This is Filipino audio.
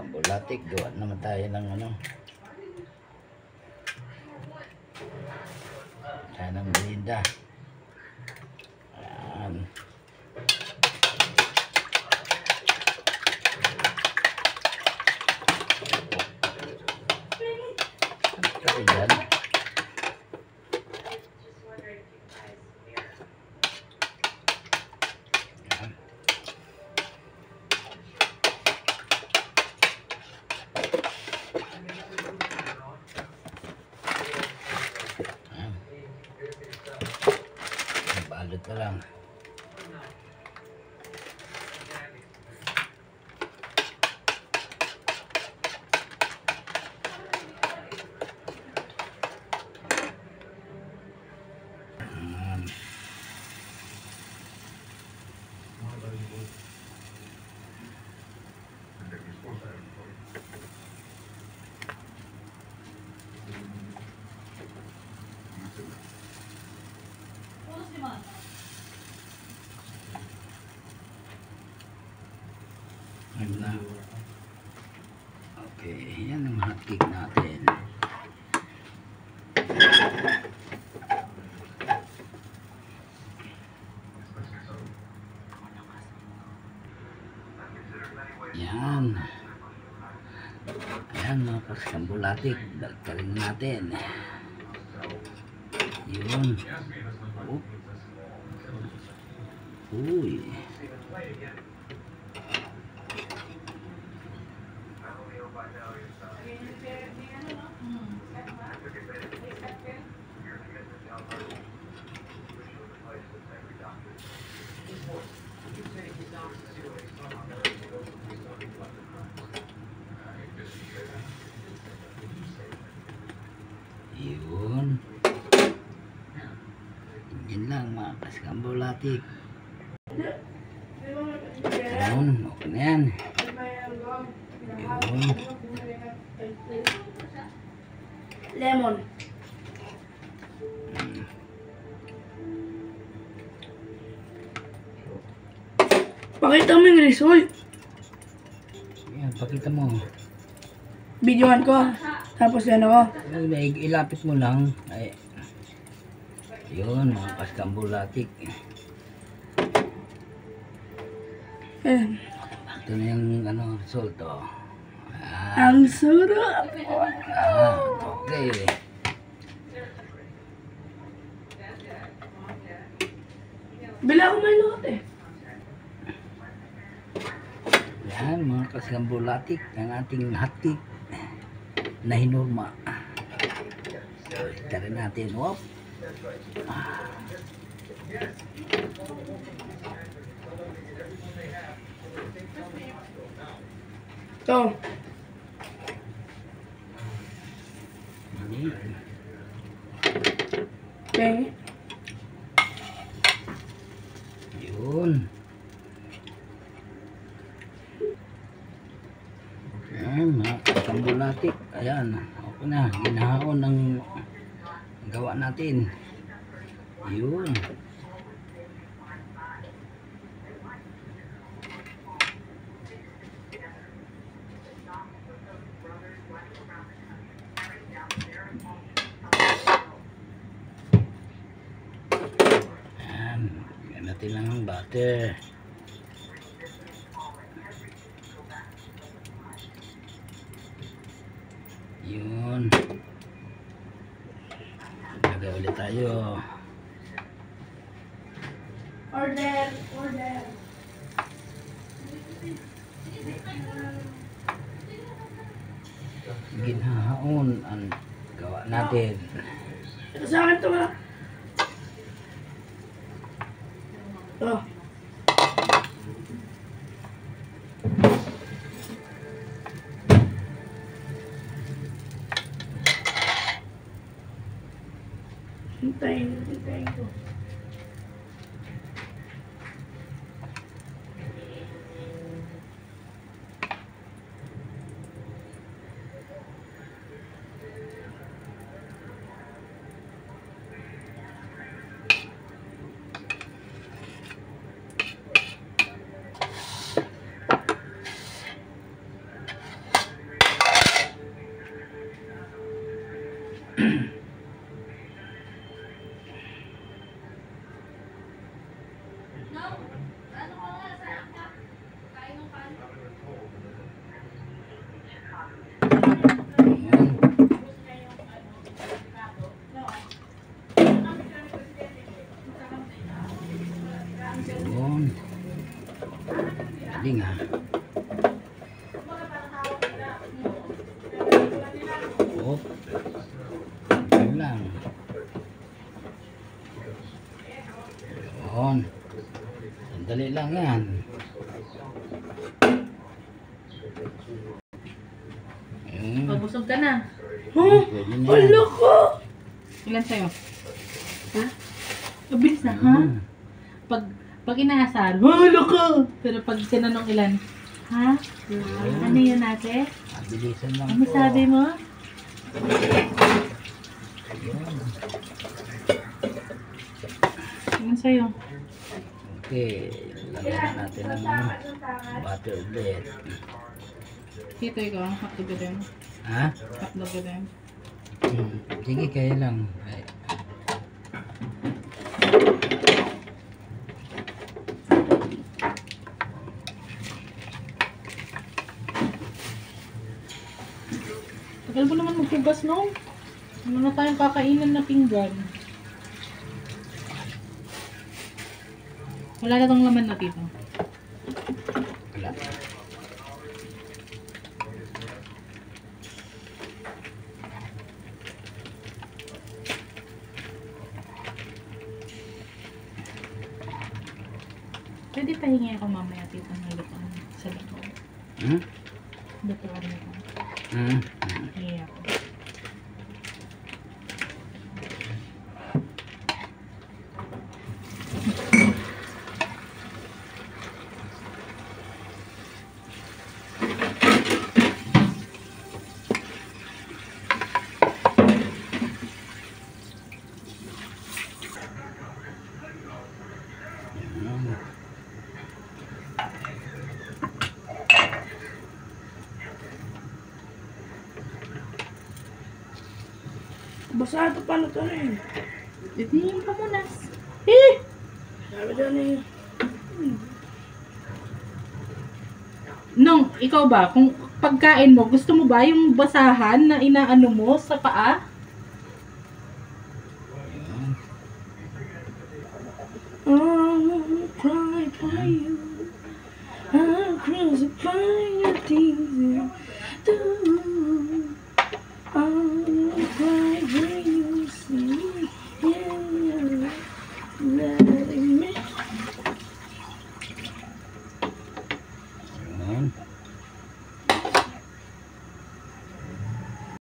Kambulatik, gawa naman tayo ng ano. Tayo ng merinda. Ayan. Kaya dyan. Balot na lang. Okay, yan ang hotcake natin. Yan. Ayan mga kambulatik, balkarin natin. Yun. Uy. Yun. Yun lang mga kambulatik. Yun, okay na yan. Yun. Lemon. Pakita mo yung result. Yan, pakita mo. Videohan ko. Tapos yan ako. Ilapit mo lang. Ay. Yun, mga kambulatik. Ito na yung ano, result. Oh. Ang sarap. Okay. Bila ko may lote. Yan, mga kambulatik, ang ating hotcake na hinurma. Ito rin natin. Wop. Ito. Okay. Yun. Ayan, mga kambulatik. Ayan, okay na. Ginahaon ng gawa natin. Yun. Ayan, natin lang ang butter. Yun. Lagay ulit tayo. Order. Order. Ginahaon ang gawa natin. Ito sa akin ito ha. Ito. Hintayin ko. Yun. Galing ha. Oh. Yun lang. Yun. Sandali lang yan. Yun. Pabusog ka na. Huh? Pwede na yan. Wala ko! Ilan sa'yo? Ha? Mabilis na, ha? Mm. Pag inaasar, wala ka! Pero pag tinanong ilan, ha? Ano yun ate? Mabilisan lang Ano po. sabi mo? Yun. Ilan sa'yo? Okay. Lagyan na natin ng butter ulit. Dito ikaw, hotdog ka din. Ha? Hotdog ka din. Sige, kaya lang. Ay. Tagal mo naman maghugas, no? Ano na tayong kakainan na pinggan? Wala na tong laman na dito. Wala. Pwede pahingi ako mamaya dito ng lutuan sa loob. Hmm? Lutuan nito. Hmm? Hingi ako. Basa ito paano ito na yun? Ito ka muna. Eh! Sabi dyan eh. Nung, ikaw ba, kung pagkain mo, gusto mo ba yung basahan na inaano mo sa paa? I'll cry for you. I'll crucify your things you do. I'll cry for you, see. Yeah, letting